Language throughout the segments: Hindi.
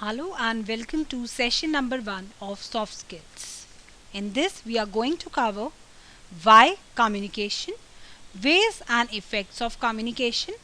Hello and welcome to session number 1 of Soft Skills. In this, we are going to cover why communication, ways and effects of communication,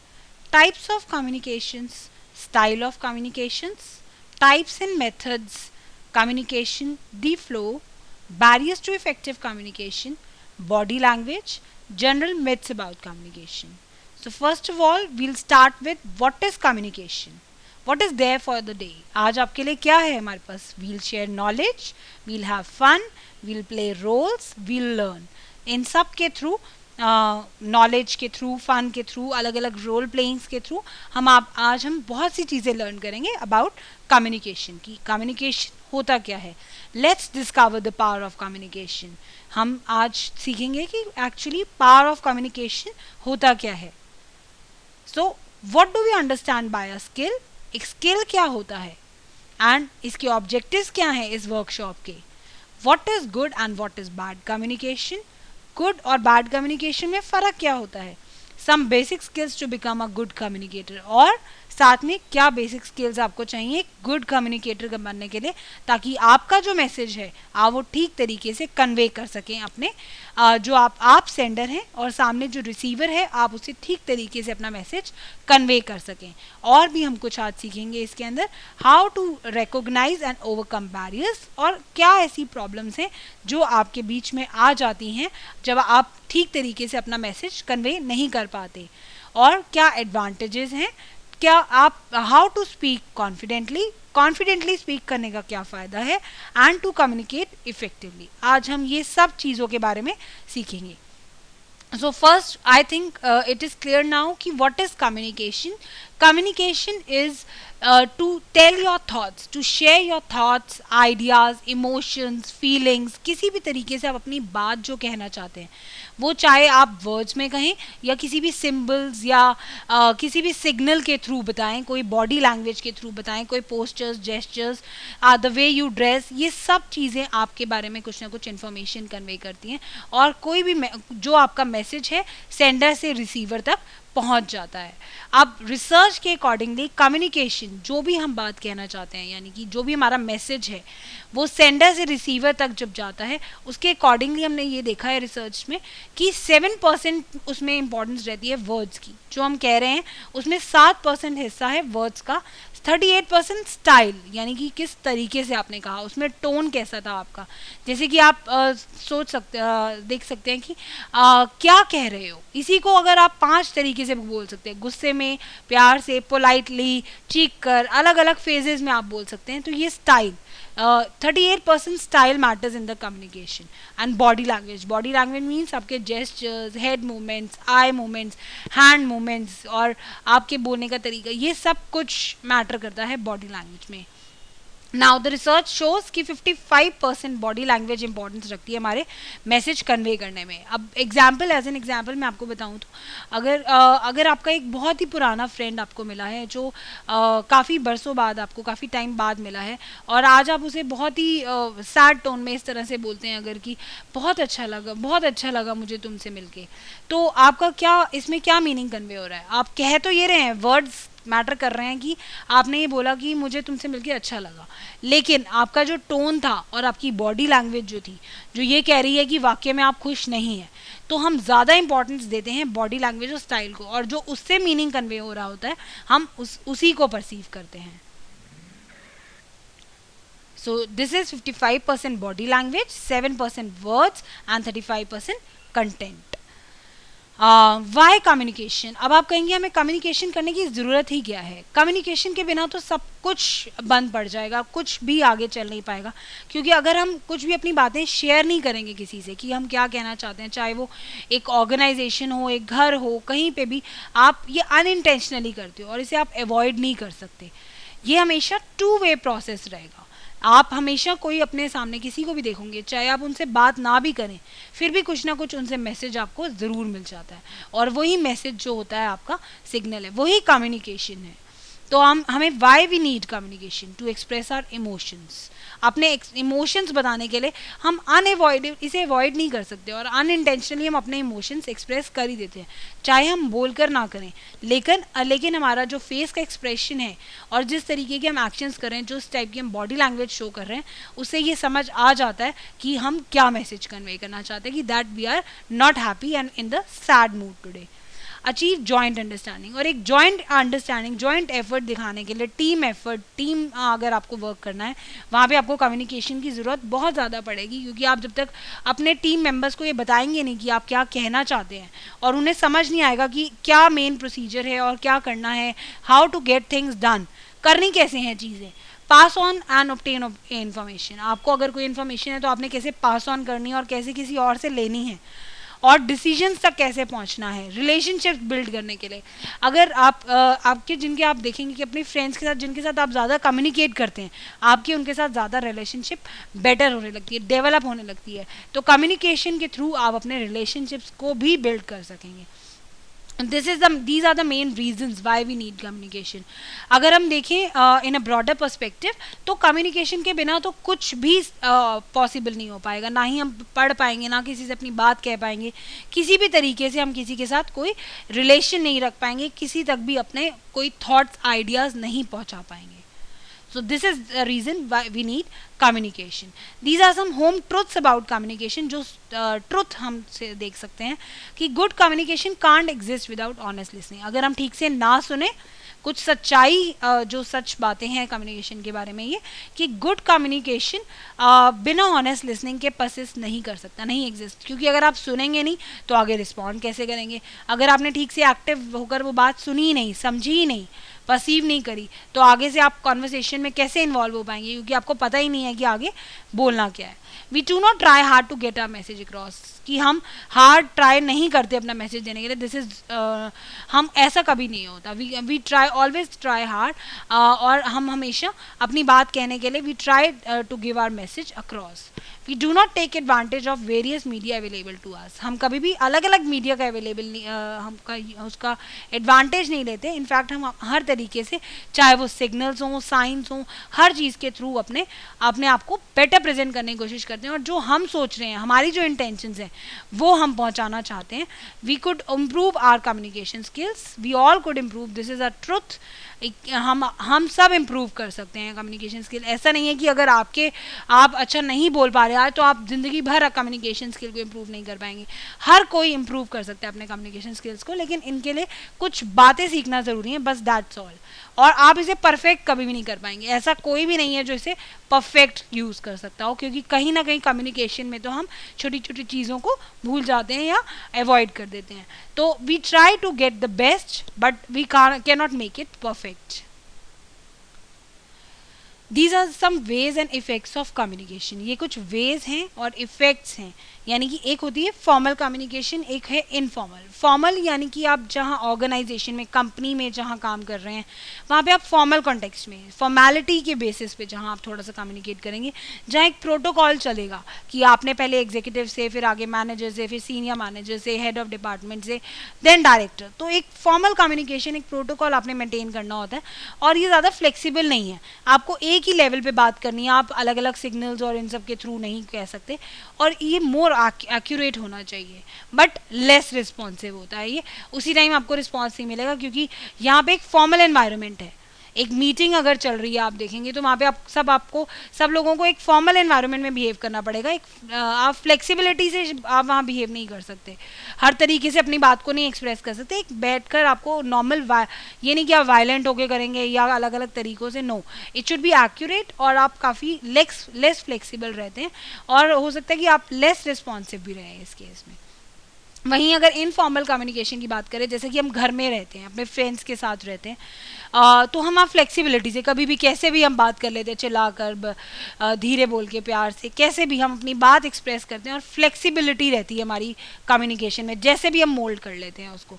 types of communications, style of communications, types and methods, communication, the flow, barriers to effective communication, body language, general myths about communication. So first of all, we'll start with what is communication. What is there for the day? आज आपके लिए क्या है हमारे पास? We'll share knowledge, we'll have fun, we'll play roles, we'll learn. इन सब के थ्रू नॉलेज के थ्रू, फन के थ्रू, अलग अलग रोल प्लेइंग्स के थ्रू आज हम बहुत सी चीज़ें लर्न करेंगे अबाउट कम्युनिकेशन की. कम्युनिकेशन होता क्या है? Let's discover the power of communication. हम आज सीखेंगे कि एक्चुअली पावर ऑफ कम्युनिकेशन होता क्या है. So what do we understand by a skill? एक स्किल क्या होता है एंड इसके ऑब्जेक्टिव्स क्या हैं इस वर्कशॉप के. What is good and what is bad communication. Good और बैड कम्युनिकेशन में फ़र्क क्या होता है. Some basic skills to become a good communicator. और साथ में क्या बेसिक स्किल्स आपको चाहिए गुड कम्युनिकेटर बनने के लिए, ताकि आपका जो मैसेज है आप वो ठीक तरीके से कन्वे कर सकें अपने जो आप सेंडर हैं और सामने जो रिसीवर है आप उसे ठीक तरीके से अपना मैसेज कन्वे कर सकें. और भी हम कुछ आज सीखेंगे इसके अंदर how to recognise and overcome barriers, और क्या ऐसी प्रॉब्लम्स हैं जो आपके बीच में आ जाती हैं जब आप ठीक तरीके से अपना मैसेज कन्वे नहीं कर पाते, और क्या एडवांटेजेस हैं, क्या आप how to speak confidently speak करने का क्या फ़ायदा है, एंड टू कम्युनिकेट इफेक्टिवली. आज हम ये सब चीज़ों के बारे में सीखेंगे. So first, I think it is clear now कि what is communication. Communication is to tell your thoughts, to share your thoughts, ideas, emotions, feelings. किसी भी तरीके से आप अपनी बात जो कहना चाहते हैं, वो चाहे आप वर्ड्स में कहें या किसी भी सिंबल्स या किसी भी सिग्नल के थ्रू बताएं, कोई बॉडी लैंग्वेज के थ्रू बताएं, कोई postures, gestures, the way you dress, ये सब चीज़ें आपके बारे में कुछ ना कुछ इन्फॉर्मेशन कन्वे करती हैं, और कोई भी जो आपका मैसेज है सेंडर से रिसीवर तक पहुंच जाता है. अब रिसर्च के अकॉर्डिंगली कम्युनिकेशन, जो भी हम बात कहना चाहते हैं, यानी कि जो भी हमारा मैसेज है वो सेंडर से रिसीवर तक जब जाता है, उसके अकॉर्डिंगली हमने ये देखा है रिसर्च में कि 7% उसमें इंपॉर्टेंस रहती है वर्ड्स की. जो हम कह रहे हैं उसमें 7% हिस्सा है वर्ड्स का. 38% स्टाइल, यानी कि किस तरीके से आपने कहा, उसमें टोन कैसा था आपका. जैसे कि आप देख सकते हैं कि क्या कह रहे हो, इसी को अगर आप 5 तरीके से बोल सकते हैं, गुस्से में, प्यार से, पोलाइटली, चीख कर, अलग अलग फेजेस में आप बोल सकते हैं. तो ये style 38% style matters in the communication. And body language means आपके gestures, head movements, eye movements, hand movements, और आपके बोलने का तरीका, ये सब कुछ मैटर करता है बॉडी लैंग्वेज में. नाउ द रिसर्च शोज कि 55% बॉडी लैंग्वेज इंपॉर्टेंस रखती है हमारे मैसेज कन्वे करने में. अब एज एन एग्जाम्पल मैं आपको बताऊं तो अगर आपका एक बहुत ही पुराना फ्रेंड आपको मिला है जो काफ़ी बरसों बाद, आपको काफ़ी टाइम बाद मिला है, और आज आप उसे बहुत ही सैड टोन में इस तरह से बोलते हैं अगर कि बहुत अच्छा लगा मुझे तुमसे मिलके, तो आपका क्या इसमें क्या मीनिंग कन्वे हो रहा है. आप कह तो ये रहे हैं, वर्ड्स मैटर कर रहे हैं कि आपने ये बोला कि मुझे तुमसे मिलके अच्छा लगा, लेकिन आपका जो टोन था और आपकी बॉडी लैंग्वेज जो थी, जो ये कह रही है कि वाकई में आप खुश नहीं हैं, तो हम ज़्यादा इंपॉर्टेंस देते हैं बॉडी लैंग्वेज और स्टाइल को, और जो उससे मीनिंग कन्वे हो रहा होता है हम उसी को परसीव करते हैं. So this is 55% body language, 7% words and 35% content. Why communication. अब आप कहेंगे हमें कम्युनिकेशन करने की ज़रूरत ही क्या है. कम्युनिकेशन के बिना तो सब कुछ बंद पड़ जाएगा, कुछ भी आगे चल नहीं पाएगा, क्योंकि अगर हम कुछ भी अपनी बातें शेयर नहीं करेंगे किसी से कि हम क्या कहना चाहते हैं, चाहे वो एक ऑर्गेनाइजेशन हो, एक घर हो, कहीं पे भी आप ये अनइंटेंशनली करते हो और इसे आप अवॉइड नहीं कर सकते. ये हमेशा 2 वे प्रोसेस रहेगा. आप हमेशा कोई अपने सामने किसी को भी देखोगे, चाहे आप उनसे बात ना भी करें, फिर भी कुछ ना कुछ उनसे मैसेज आपको ज़रूर मिल जाता है, और वही मैसेज जो होता है आपका सिग्नल है, वही कम्युनिकेशन है. तो हमें why we need communication to express our emotions, अपने इमोशंस बताने के लिए हम इसे अवॉइड नहीं कर सकते और अनइंटेंशनली हम अपने इमोशंस एक्सप्रेस कर ही देते हैं, चाहे हम बोलकर ना करें। लेकिन हमारा जो फेस का एक्सप्रेशन है और जिस तरीके के हम एक्शंस कर रहे हैं, जो इस टाइप की हम बॉडी लैंग्वेज शो कर रहे हैं, उससे ये समझ आ जाता है कि हम क्या मैसेज कन्वे करना चाहते हैं, कि that we are not happy and in the sad mood today. Achieve joint understanding, और एक जॉइंट अंडरस्टैंडिंग, जॉइंट एफर्ट दिखाने के लिए, टीम एफर्ट, टीम अगर आपको वर्क करना है, वहाँ पे आपको कम्युनिकेशन की ज़रूरत बहुत ज़्यादा पड़ेगी, क्योंकि आप जब तक अपने टीम मेंबर्स को ये बताएंगे नहीं कि आप क्या कहना चाहते हैं, और उन्हें समझ नहीं आएगा कि क्या मेन प्रोसीजर है और क्या करना है, how to get things done, करनी कैसे हैं चीज़ें, pass on and obtain information, आपको अगर कोई इन्फॉर्मेशन है तो आपने कैसे पास ऑन करनी है और कैसे किसी और से लेनी है, और डिसीजंस तक कैसे पहुंचना है, रिलेशनशिप बिल्ड करने के लिए। अगर जिनके आप देखेंगे कि अपने फ्रेंड्स के साथ जिनके साथ आप ज़्यादा कम्युनिकेट करते हैं, आपकी उनके साथ ज़्यादा रिलेशनशिप बेटर होने लगती है, डेवलप होने लगती है। तो कम्युनिकेशन के थ्रू आप अपने रिलेशनशिप्स को भी बिल्ड कर सकेंगे। these are the main reasons why we need communication. अगर हम देखें इन अ ब्रॉडर पर्सपेक्टिव, तो कम्युनिकेशन के बिना तो कुछ भी पॉसिबल नहीं हो पाएगा, ना ही हम पढ़ पाएंगे, ना किसी से अपनी बात कह पाएंगे, किसी भी तरीके से हम किसी के साथ कोई रिलेशन नहीं रख पाएंगे, किसी तक भी अपने कोई थॉट्स आइडियाज़ नहीं पहुंचा पाएंगे। So this is the reason why we need communication. These are some home truths about communication. जो truth हम से देख सकते हैं कि good communication can't exist without honest listening. अगर हम ठीक से ना सुने, कुछ सच्चाई जो सच बातें हैं कम्युनिकेशन के बारे में, ये कि गुड कम्युनिकेशन बिना ऑनेस्ट लिसनिंग के परसिस्ट नहीं कर सकता, नहीं एग्जिस्ट, क्योंकि अगर आप सुनेंगे नहीं तो आगे रिस्पॉन्ड कैसे करेंगे। अगर आपने ठीक से एक्टिव होकर वो बात सुनी ही नहीं, समझी ही नहीं, परसीव नहीं करी, तो आगे से आप कॉन्वर्सेशन में कैसे इन्वॉल्व हो पाएंगे, क्योंकि आपको पता ही नहीं है कि आगे बोलना क्या है। We do not try hard to get our message across, कि हम हार्ड ट्राई नहीं करते अपना मैसेज देने के लिए, दिस इज हम ऐसा कभी नहीं होता। We try always try hard, और हम हमेशा अपनी बात कहने के लिए we try to give our message across. We do not take advantage of various media available to us, हम कभी भी अलग अलग मीडिया का उसका एडवांटेज नहीं लेते। इनफैक्ट हम हर तरीके से, चाहे वो सिग्नल्स हों, साइंस हों, हर चीज़ के थ्रू अपने आप को बेटर प्रेजेंट करने की कोशिश करते हैं, और जो हम सोच रहे हैं, हमारी जो इंटेंशंस हैं, वो हम पहुंचाना चाहते हैं। We could improve our communication skills, we all could improve, this is a truth. हम सब इम्प्रूव कर सकते हैं कम्युनिकेशन स्किल। ऐसा नहीं है कि अगर आप अच्छा नहीं बोल पा रहे हैं तो आप ज़िंदगी भर कम्युनिकेशन स्किल को इम्प्रूव नहीं कर पाएंगे। हर कोई इम्प्रूव कर सकता है अपने कम्युनिकेशन स्किल्स को, लेकिन इनके लिए कुछ बातें सीखना ज़रूरी है, बस दैट्स ऑल। और आप इसे परफेक्ट कभी भी नहीं कर पाएंगे, ऐसा कोई भी नहीं है जो इसे परफेक्ट यूज़ कर सकता हो, क्योंकि कहीं ना कहीं कम्युनिकेशन में तो हम छोटी छोटी चीज़ों को भूल जाते हैं या अवॉइड कर देते हैं। तो we try to get the best but we can not make it perfect. These are some ways and effects of communication. ये कुछ ways हैं और effects हैं, यानी कि एक होती है फॉर्मल कम्युनिकेशन, एक है इनफॉर्मल। फॉर्मल यानी कि आप जहाँ ऑर्गेनाइजेशन में, कंपनी में जहाँ काम कर रहे हैं, वहाँ पे आप फॉर्मल कॉन्टेक्स्ट में, फॉर्मेलिटी के बेसिस पे जहाँ आप थोड़ा सा कम्युनिकेट करेंगे, जहाँ एक प्रोटोकॉल चलेगा कि आपने पहले एग्जीक्यूटिव से, फिर आगे मैनेजर से, फिर सीनियर मैनेजर से, हेड ऑफ डिपार्टमेंट से, देन डायरेक्टर। तो एक फॉर्मल कम्युनिकेशन, एक प्रोटोकॉल आपने मेंटेन करना होता है, और ये ज़्यादा फ्लेक्सिबल नहीं है, आपको एक ही लेवल पे बात करनी है, आप अलग अलग सिग्नल्स और इन सब के थ्रू नहीं कह सकते। और ये मोर एक्यूरेट होना चाहिए, बट लेस रिस्पॉन्सिव होता है। ये उसी टाइम आपको रिस्पॉन्स नहीं मिलेगा, क्योंकि यहाँ पे एक फॉर्मल एनवायरनमेंट है। एक मीटिंग अगर चल रही है, आप देखेंगे तो वहाँ पे सब लोगों को एक फॉर्मल एनवायरनमेंट में बिहेव करना पड़ेगा। आप फ्लेक्सिबिलिटी से आप वहाँ बिहेव नहीं कर सकते, हर तरीके से अपनी बात को नहीं एक्सप्रेस कर सकते। एक बैठकर आपको नॉर्मल, ये नहीं कि आप वायलेंट होके करेंगे या अलग अलग तरीक़ों से, no, it should be accurate, और आप काफ़ी लेस फ्लेक्सिबल रहते हैं, और हो सकता है कि आप लेस रिस्पॉन्सिव भी रहें इस केस में। वहीं अगर इनफॉर्मल कम्युनिकेशन की बात करें, जैसे कि हम घर में रहते हैं, अपने फ्रेंड्स के साथ रहते हैं, तो हम फ्लेक्सिबिलिटी से कभी भी कैसे भी हम बात कर लेते हैं, चिल्लाकर, धीरे बोल के, प्यार से, कैसे भी हम अपनी बात एक्सप्रेस करते हैं, और फ्लेक्सिबिलिटी रहती है हमारी कम्युनिकेशन में, जैसे भी हम मोल्ड कर लेते हैं उसको।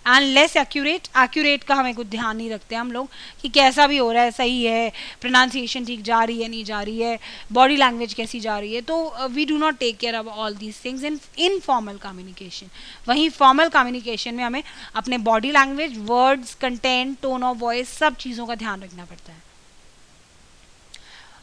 एंड लेस एक्यूरेट का हमें कुछ ध्यान नहीं रखते हम लोग, कि कैसा भी हो रहा है, सही है, प्रोनाउंसिएशन ठीक जा रही है, नहीं जा रही है, बॉडी लैंग्वेज कैसी जा रही है। तो we do not take care of all these things in informal communication. वहीं फॉर्मल कम्युनिकेशन में हमें अपने body language, words, content, tone of voice, सब चीज़ों का ध्यान रखना पड़ता है.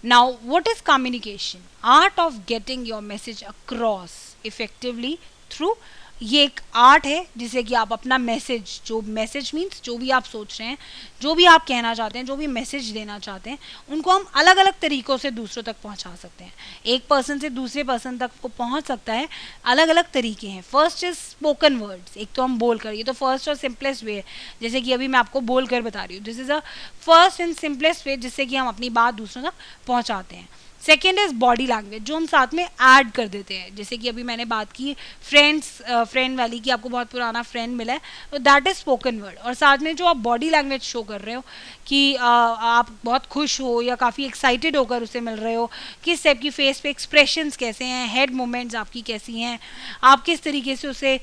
Now, what is communication? Art of getting your message across effectively through. ये एक आर्ट है जिसे कि आप अपना मैसेज, जो मैसेज मीन्स जो भी आप सोच रहे हैं, जो भी आप कहना चाहते हैं, जो भी मैसेज देना चाहते हैं, उनको हम अलग अलग तरीक़ों से दूसरों तक पहुंचा सकते हैं. एक पर्सन से दूसरे पर्सन तक को पहुंच सकता है, अलग अलग तरीके हैं. First is spoken words. एक तो हम बोल कर, ये तो फर्स्ट और सिंपलेस्ट वे है, जैसे कि अभी मैं आपको बोल कर बता रही हूँ. This is a first and simplest way जिससे कि हम अपनी बात दूसरों तक पहुँचाते हैं. सेकेंड इज बॉडी लैंग्वेज, जो हम साथ में ऐड कर देते हैं. जैसे कि अभी मैंने बात की फ्रेंड वाली, कि आपको बहुत पुराना फ्रेंड मिला है, तो दैट इज स्पोकन वर्ड. और साथ में जो आप बॉडी लैंग्वेज शो कर रहे हो कि आप बहुत खुश हो या काफ़ी एक्साइटेड होकर उसे मिल रहे हो, किस टाइप की फेस पे एक्सप्रेशंस कैसे हैं, हेड मूवमेंट्स आपकी कैसी हैं, आप किस तरीके से उसे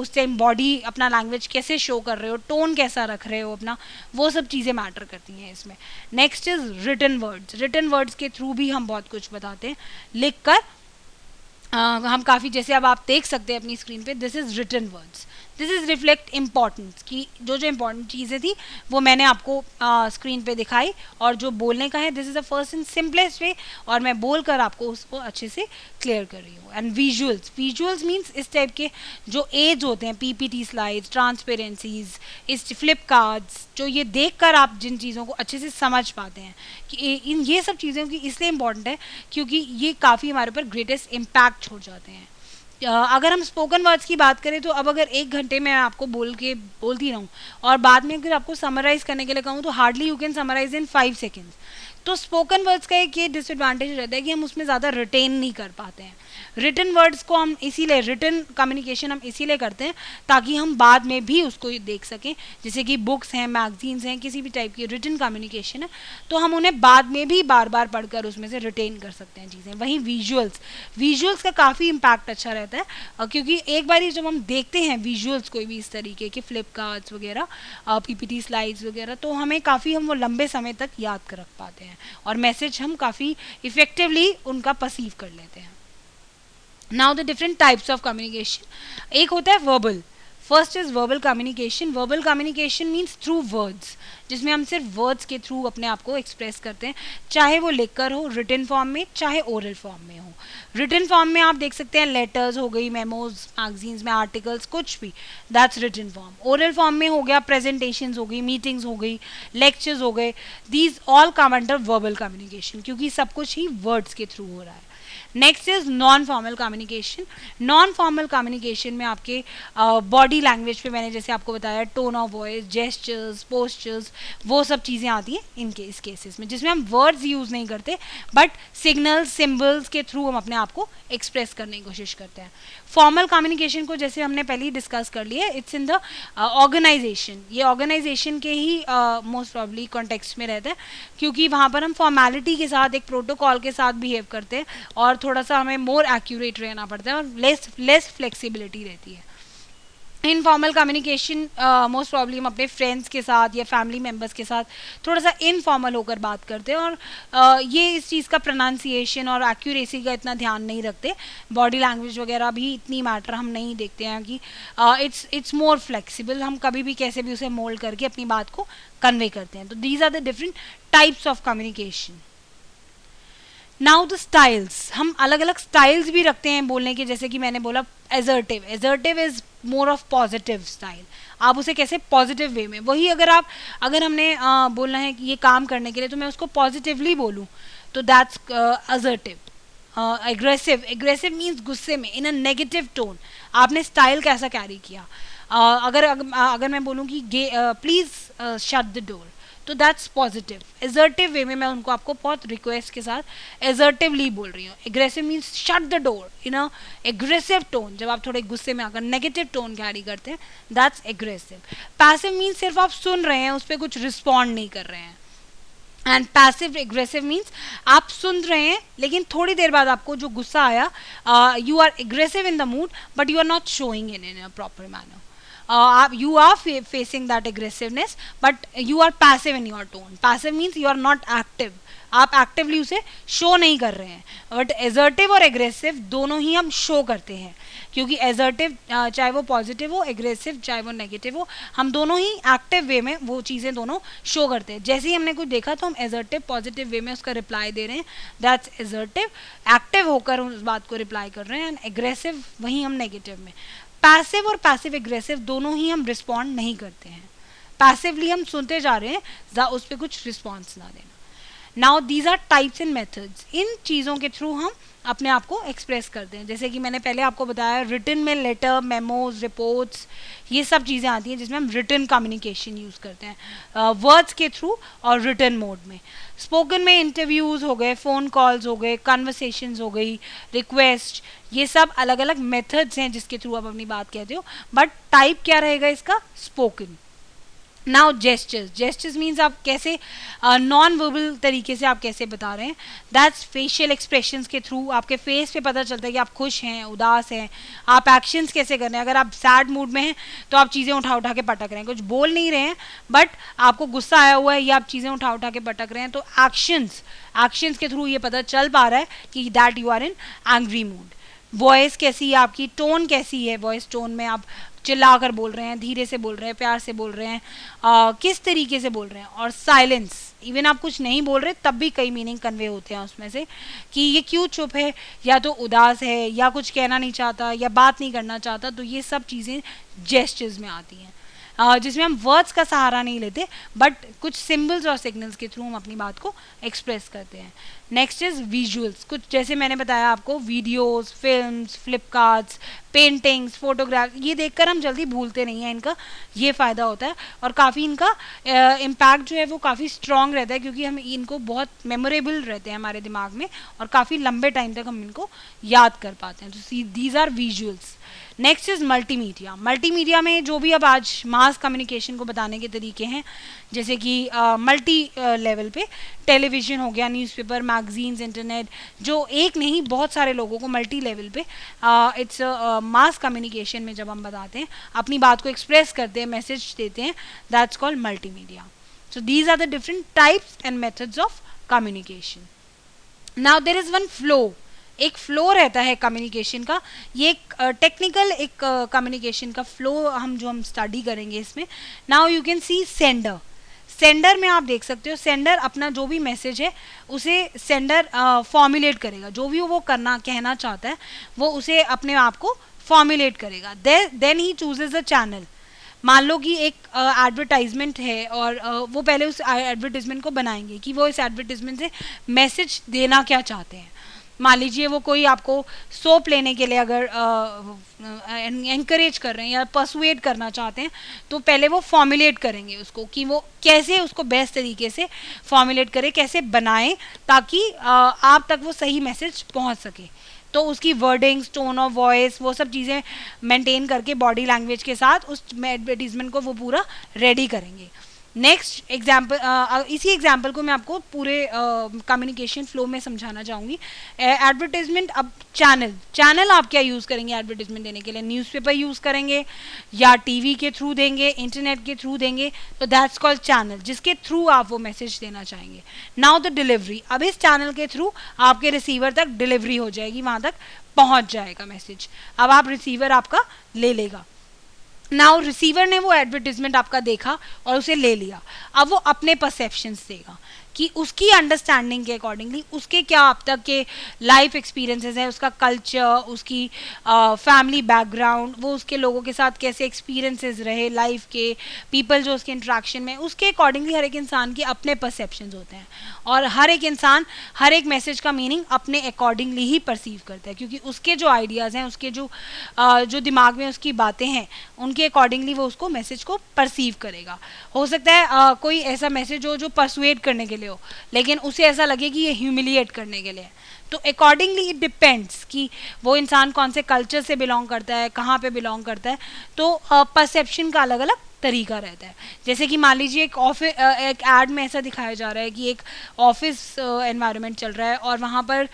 उस टाइम बॉडी अपना लैंग्वेज कैसे शो कर रहे हो, टोन कैसा रख रहे हो अपना, वो सब चीज़ें मैटर करती हैं इसमें. Next is written words. Written words के थ्रू भी हम बहुत कुछ बताते हैं लिख कर. हम काफ़ी, जैसे अब आप देख सकते हैं अपनी स्क्रीन पे, this is written words. This is reflect importance, कि जो जो इम्पॉर्टेंट चीज़ें थी वो मैंने आपको स्क्रीन पे दिखाई. और जो बोलने का है, this is the first and simplest way, और मैं बोल कर आपको उसको अच्छे से क्लियर कर रही हूँ. And visuals. विजुअल्स मीन्स इस टाइप के जो एड्स होते हैं, पीपीटी स्लाइड्स, ट्रांसपेरेंसीज, इस फ्लिप कार्ड्स, जो ये देख कर आप जिन चीज़ों को अच्छे से समझ पाते हैं, कि इन ये सब चीज़ों की इसलिए इम्पॉर्टेंट है क्योंकि ये काफ़ी हमारे ऊपर ग्रेटेस्ट इम्पैक्ट छोड़ जाते हैं. अगर हम स्पोकन वर्ड्स की बात करें, तो अब अगर 1 घंटे में आपको बोलती रहूँ और बाद में अगर आपको समराइज़ करने के लिए कहूँ, तो hardly you can summarize in 5 seconds. तो स्पोकन वर्ड्स का एक ये डिसएडवांटेज रहता है कि हम उसमें ज़्यादा रिटेन नहीं कर पाते हैं. रिटन वर्ड्स को हम इसीलिए, रिटन कम्युनिकेशन हम इसीलिए करते हैं ताकि हम बाद में भी उसको देख सकें. जैसे कि बुक्स हैं, मैगजीन्स हैं, किसी भी टाइप की रिटन कम्युनिकेशन है, तो हम उन्हें बाद में भी बार बार पढ़कर उसमें से रिटेन कर सकते हैं चीज़ें. वहीं विजुअल्स का काफ़ी इम्पैक्ट अच्छा रहता है, क्योंकि एक बार जब हम देखते हैं विजुअल्स कोई भी इस तरीके के फ्लिपकार्ट्स वगैरह, पीपीटी स्लाइड्स वगैरह, तो हमें काफ़ी, हम वो लंबे समय तक याद कर रख पाते हैं और मैसेज हम काफ़ी इफ़ेक्टिवली उनका परसीव कर लेते हैं. Now the different types of communication. एक होता है verbal. First is verbal communication. Verbal communication means through words, जिसमें हम सिर्फ वर्ड्स के थ्रू अपने आप को एक्सप्रेस करते हैं, चाहे वो लिखकर हो, रिटन फॉर्म में, चाहे ओरल फॉर्म में हो. रिटन फॉर्म में आप देख सकते हैं लेटर्स हो गई, मेमोज, मैगजीन्स में आर्टिकल्स, कुछ भी, that's written form. Oral form में हो गया प्रेजेंटेशंस हो गई, मीटिंग्स हो गई, लेक्चर्स हो गए. These all come under verbal communication, क्योंकि सब कुछ ही वर्ड्स के थ्रू हो रहा है. Next is non formal communication. Non formal communication में आपके बॉडी लैंग्वेज पे मैंने जैसे आपको बताया, tone of voice, gestures, postures, वो सब चीज़ें आती हैं इस केसेस में, जिसमें हम वर्ड्स यूज़ नहीं करते, बट सिग्नल्स, सिम्बल्स के थ्रू हम अपने आप को एक्सप्रेस करने की कोशिश करते हैं. फॉर्मल कम्युनिकेशन को जैसे हमने पहले ही डिस्कस कर लिया, इट्स इन द ऑर्गेनाइजेशन. ये ऑर्गेनाइजेशन के ही मोस्ट प्रॉब्ली कॉन्टेक्स्ट में रहता है, क्योंकि वहाँ पर हम फॉर्मेलिटी के साथ, एक प्रोटोकॉल के साथ बिहेव करते हैं, और थोड़ा सा हमें मोर एक्यूरेट रहना पड़ता है, और लेस फ्लेक्सिबिलिटी रहती है. इनफॉर्मल कम्युनिकेशन मोस्ट प्रॉब्ली हम अपने फ्रेंड्स के साथ या फैमिली मेम्बर्स के साथ थोड़ा सा इनफॉर्मल होकर बात करते हैं, और ये इस चीज़ का प्रोनाउंसिएशन और एक्यूरेसी का इतना ध्यान नहीं रखते. बॉडी लैंग्वेज वगैरह भी इतनी मैटर हम नहीं देखते हैं, कि इट्स मोर फ्लेक्सिबल, हम कभी भी कैसे भी उसे मोल्ड करके अपनी बात को कन्वे करते हैं. तो these are the different types of communication. Now the styles. हम अलग अलग स्टाइल्स भी रखते हैं बोलने के, जैसे कि मैंने बोला assertive. Assertive is more of positive style. आप उसे कैसे पॉजिटिव वे में, वही अगर हमने बोलना है कि ये काम करने के लिए, तो मैं उसको पॉजिटिवली बोलूँ, तो दैट्स असर्टिव. एग्रेसिव मीन्स गुस्से में, इन अ नेगेटिव टोन. आपने स्टाइल कैसा कैरी किया. अगर मैं बोलूँ कि प्लीज़ शट द डोर, तो दैट्स पॉजिटिव. एजर्टिव वे में मैं उनको आपको बहुत रिक्वेस्ट के साथ एजर्टिवली बोल रही हूँ. Aggressive means shut the door in a aggressive tone. जब आप थोड़े गुस्से में आकर नेगेटिव टोन कैरी करते हैं, दैट्स एग्रेसिव. पैसिव मीन्स सिर्फ आप सुन रहे हैं, उस पर कुछ रिस्पॉन्ड नहीं कर रहे हैं. एंड पैसिव एग्रेसिव मीन्स आप सुन रहे हैं, लेकिन थोड़ी देर बाद आपको जो गुस्सा आया, you are aggressive in the mood, but you are not showing in a proper manner. You are facing that aggressiveness, but you are passive in your tone. Passive means you are not active. आप एक्टिवली उसे शो नहीं कर रहे हैं। बट एजर्टिव और एग्रेसिव दोनों ही हम शो करते हैं, क्योंकि एजर्टिव चाहे वो पॉजिटिव हो, एग्रेसिव चाहे वो नेगेटिव हो, हम दोनों ही एक्टिव वे में वो चीज़ें दोनों शो करते हैं। जैसे ही हमने कुछ देखा तो हम एजर्टिव पॉजिटिव वे में उसका रिप्लाई दे रहे हैं, दैट्स एजर्टिव, एक्टिव होकर उस बात को रिप्लाई कर रहे हैं, एंड एग्रेसिव वहीं हम नेगेटिव में। पैसिव और पैसिव एग्रेसिव दोनों ही हम रिस्पॉन्ड नहीं करते हैं, पैसिवली हम सुनते जा रहे हैं, उस पर कुछ रिस्पॉन्स ना देना। Now these are types and methods, इन चीज़ों के थ्रू हम अपने आप को एक्सप्रेस करते हैं। जैसे कि मैंने पहले आपको बताया, रिटन में लेटर, मेमोज, रिपोर्ट्स, ये सब चीज़ें आती हैं जिसमें हम रिटन कम्युनिकेशन यूज़ करते हैं वर्ड्स के थ्रू और रिटन मोड में। स्पोकन में इंटरव्यूज़ हो गए, फ़ोन कॉल्स हो गए, कन्वर्सेशंस हो गई, रिक्वेस्ट, ये सब अलग अलग मेथड्स हैं जिसके थ्रू आप अपनी बात कहते हो। बट टाइप क्या रहेगा इसका? Spoken. Now gestures, gestures means आप कैसे नॉन वर्बल तरीके से आप कैसे बता रहे हैं, दैट्स फेशियल एक्सप्रेशंस के थ्रू। आपके फेस पे पता चलता है कि आप खुश हैं, उदास हैं। आप एक्शंस कैसे कर रहे हैं, अगर आप सैड मूड में हैं तो आप चीज़ें उठा उठा के पटक रहे हैं, कुछ बोल नहीं रहे हैं बट आपको गुस्सा आया हुआ है या आप चीज़ें उठा उठा के पटक रहे हैं, तो एक्शंस के थ्रू ये पता चल पा रहा है कि that you are in angry mood. Voice कैसी है आपकी, टोन कैसी है, वॉइस टोन में आप चिल्ला कर बोल रहे हैं, धीरे से बोल रहे हैं, प्यार से बोल रहे हैं, किस तरीके से बोल रहे हैं। और साइलेंस, इवन आप कुछ नहीं बोल रहे तब भी कई मीनिंग कन्वे होते हैं उसमें से, कि ये क्यों चुप है, या तो उदास है, या कुछ कहना नहीं चाहता, या बात नहीं करना चाहता। तो ये सब चीज़ें जेस्चर्स में आती हैं, जिसमें हम वर्ड्स का सहारा नहीं लेते बट कुछ सिंबल्स और सिग्नल्स के थ्रू हम अपनी बात को एक्सप्रेस करते हैं। नेक्स्ट इज विजुअल्स, कुछ जैसे मैंने बताया आपको, videos, films, Flipkart's, paintings, photograph, ये देखकर हम जल्दी भूलते नहीं हैं, इनका ये फ़ायदा होता है और काफ़ी इनका इम्पैक्ट जो है वो काफ़ी स्ट्रॉन्ग रहता है, क्योंकि हम इनको बहुत मेमोरेबल रहते हैं हमारे दिमाग में और काफ़ी लंबे टाइम तक हम इनको याद कर पाते हैं। तो these are visuals. Next is multimedia. Multimedia में जो भी अब आज मास कम्युनिकेशन को बताने के तरीके हैं, जैसे कि मल्टी लेवल पे टेलीविज़न हो गया, न्यूज़पेपर, मैगजीन्स, इंटरनेट, जो एक नहीं बहुत सारे लोगों को मल्टी लेवल पे इट्स मास कम्युनिकेशन में जब हम बताते हैं, अपनी बात को एक्सप्रेस करते हैं, मैसेज देते हैं, that's called multimedia. So these are the different types and methods of communication. Now there is one flow, एक फ्लो रहता है कम्युनिकेशन का। ये एक टेक्निकल एक कम्युनिकेशन का फ्लो हम स्टडी करेंगे इसमें। Now you can see sender, sender में आप देख सकते हो, सेंडर अपना जो भी मैसेज है उसे सेंडर फॉर्मुलेट करेगा, जो भी वो कहना चाहता है वो उसे अपने आप को फॉर्मुलेट करेगा। Then he chooses a channel. मान लो कि एक एडवर्टाइजमेंट है और वो पहले उस एडवर्टाइजमेंट को बनाएंगे कि वो इस एडवर्टाइजमेंट से मैसेज देना क्या चाहते हैं। मान लीजिए वो कोई आपको सोप लेने के लिए अगर एनकरेज कर रहे हैं या परसुएट करना चाहते हैं, तो पहले वो फॉर्मुलेट करेंगे उसको कि वो कैसे उसको बेस्ट तरीके से फॉर्मुलेट करें, कैसे बनाएं ताकि आप तक वो सही मैसेज पहुंच सके। तो उसकी वर्डिंग्स, टोन ऑफ वॉइस, वो सब चीज़ें मेंटेन करके बॉडी लैंग्वेज के साथ उस एडवर्टीजमेंट को वो पूरा रेडी करेंगे। नेक्स्ट एग्जाम्पल, इसी एग्जाम्पल को मैं आपको पूरे कम्युनिकेशन फ्लो में समझाना चाहूँगी। एडवर्टाइजमेंट, अब चैनल आप क्या यूज़ करेंगे एडवर्टाइजमेंट देने के लिए? न्यूज़पेपर यूज़ करेंगे या टीवी के थ्रू देंगे, इंटरनेट के थ्रू देंगे, तो दैट्स कॉल्ड चैनल, जिसके थ्रू आप वो मैसेज देना चाहेंगे। नाउ द डिलीवरी, अब इस चैनल के थ्रू आपके रिसीवर तक डिलीवरी हो जाएगी, वहाँ तक पहुँच जाएगा मैसेज। अब आप रिसीवर आपका ले लेगा। नाउ रिसीवर ने वो एडवर्टीजमेंट आपका देखा और उसे ले लिया, अब वो अपने परसेप्शंस देगा कि उसकी अंडरस्टैंडिंग के अकॉर्डिंगली उसके क्या अब तक के लाइफ एक्सपीरियंसेस हैं, उसका कल्चर, उसकी फैमिली बैकग्राउंड, वो उसके लोगों के साथ कैसे एक्सपीरियंसेस रहे लाइफ के, पीपल जो उसके इंट्रैक्शन में, उसके अकॉर्डिंगली हर एक इंसान के अपने परसेप्शंस होते हैं और हर एक इंसान हर एक मैसेज का मीनिंग अपने अकॉर्डिंगली ही परसीव करता है, क्योंकि उसके जो आइडियाज़ हैं, उसके जो दिमाग में उसकी बातें हैं, उनके अकॉर्डिंगली वो उसको मैसेज को परसीव करेगा। हो सकता है कोई ऐसा मैसेज हो जो परसुएट करने के लिए हो, लेकिन उसे ऐसा लगे कि ये ह्यूमिलिएट करने के लिए। तो अकॉर्डिंगली इट डिपेंड्स कि वो इंसान कौन से कल्चर से बिलोंग करता है, कहाँ पे बिलोंग करता है, तो परसेप्शन का अलग अलग तरीका रहता है। जैसे कि मान लीजिए एक एड में ऐसा दिखाया जा रहा है कि एक ऑफिस एनवायरनमेंट चल रहा है और वहाँ पर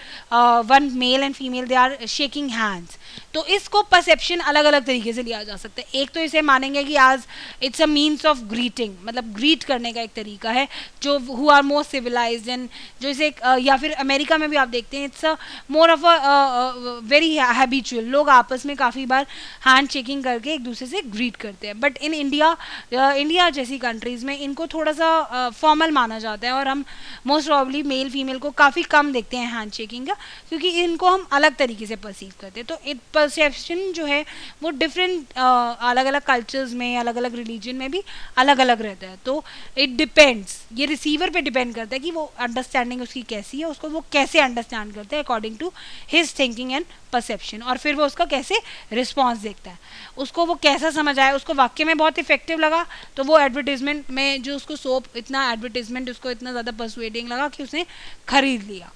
one male and female they are shaking hands, तो इसको परसेप्शन अलग अलग तरीके से लिया जा सकता है। एक तो इसे मानेंगे कि आज it's a means of greeting, मतलब ग्रीट करने का एक तरीका है, जो who are more civilized and जो इसे या फिर अमेरिका में भी आप देखते हैं it's a more of a very habitual, लोग आपस में काफ़ी बार हैंड शेकिंग करके एक दूसरे से ग्रीट करते हैं। बट इन इंडिया जैसी कंट्रीज़ में इनको थोड़ा सा फॉर्मल माना जाता है और हम मोस्ट प्रॉब्ली मेल फीमेल को काफ़ी कम देखते हैं हैंड शेकिंग का, क्योंकि इनको हम अलग तरीके से परसीव करते हैं। तो इट परसेप्शन जो है वो डिफरेंट अलग अलग कल्चर्स में, अलग अलग रिलीजन में भी अलग अलग रहता है। तो इट डिपेंड्स, ये रिसीवर पे डिपेंड करता है कि वो अंडरस्टैंडिंग उसकी कैसी है, उसको वो कैसे अंडरस्टैंड करता है according to his thinking and perception, और फिर वो उसका कैसे रिस्पॉन्स देखता है, उसको वो कैसा समझ आया। उसको वाक्य में बहुत इफेक्टिव लगा तो वो एडवर्टीजमेंट में जो उसको सोप इतना एडवर्टीजमेंट उसको इतना ज़्यादा परसुएडिंग लगा कि उसने खरीद लिया।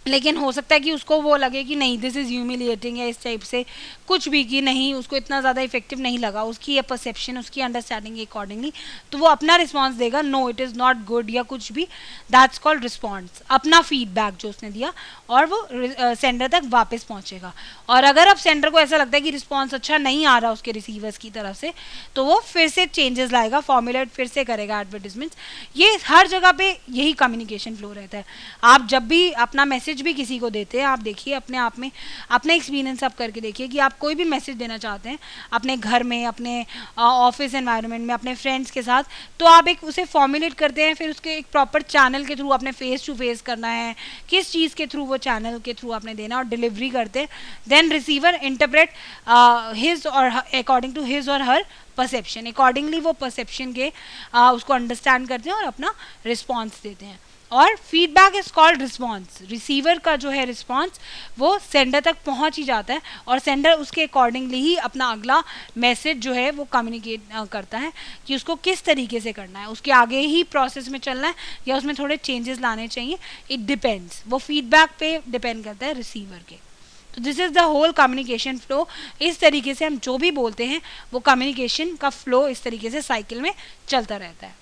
लेकिन हो सकता है कि उसको वो लगे कि नहीं दिस इज़ ह्यूमिलिएटिंग या इस टाइप से कुछ भी, कि नहीं उसको इतना ज़्यादा इफेक्टिव नहीं लगा, उसकी ये परसेप्शन उसकी अंडरस्टैंडिंग के अकॉर्डिंगली, तो वो अपना रिस्पॉन्स देगा, no it is not good या कुछ भी, दैट्स कॉल्ड रिस्पॉन्स, अपना फीडबैक जो उसने दिया, और वो सेंडर तक वापस पहुँचेगा। और अगर अब सेंडर को ऐसा लगता है कि रिस्पॉन्स अच्छा नहीं आ रहा उसके रिसीवर्स की तरफ से, तो वो फिर से चेंजेस लाएगा, फॉर्मुलेट फिर से करेगा एडवर्टीजमेंट्स। ये हर जगह पे यही कम्युनिकेशन फ्लो रहता है। आप जब भी अपना मैसेज भी किसी को देते हैं, आप देखिए अपने आप में अपना एक्सपीरियंस आप करके देखिए कि आप कोई भी मैसेज देना चाहते हैं अपने घर में, अपने ऑफिस एनवायरनमेंट में, अपने फ्रेंड्स के साथ, तो आप एक उसे फॉर्मुलेट करते हैं, फिर उसके एक प्रॉपर चैनल के थ्रू आपने फेस टू फेस करना है, किस चीज़ के थ्रू, वो चैनल के थ्रू आपने देना और डिलीवरी करते हैं। देन रिसीवर इंटरप्रेट हिज और अकॉर्डिंग टू हिज और हर परसेप्शन, अकॉर्डिंगली वो परसेप्शन के उसको अंडरस्टैंड करते हैं और अपना रिस्पॉन्स देते हैं। और feedback is called response, receiver का जो है रिस्पॉन्स वो सेंडर तक पहुंच ही जाता है और सेंडर उसके अकॉर्डिंगली ही अपना अगला मैसेज जो है वो कम्युनिकेट करता है कि उसको किस तरीके से करना है, उसके आगे ही प्रोसेस में चलना है या उसमें थोड़े चेंजेस लाने चाहिए। इट डिपेंड्स, वो फीडबैक पे डिपेंड करता है रिसीवर के। तो this is the whole communication flow. इस तरीके से हम जो भी बोलते हैं वो कम्युनिकेशन का फ्लो इस तरीके से साइकिल में चलता रहता है।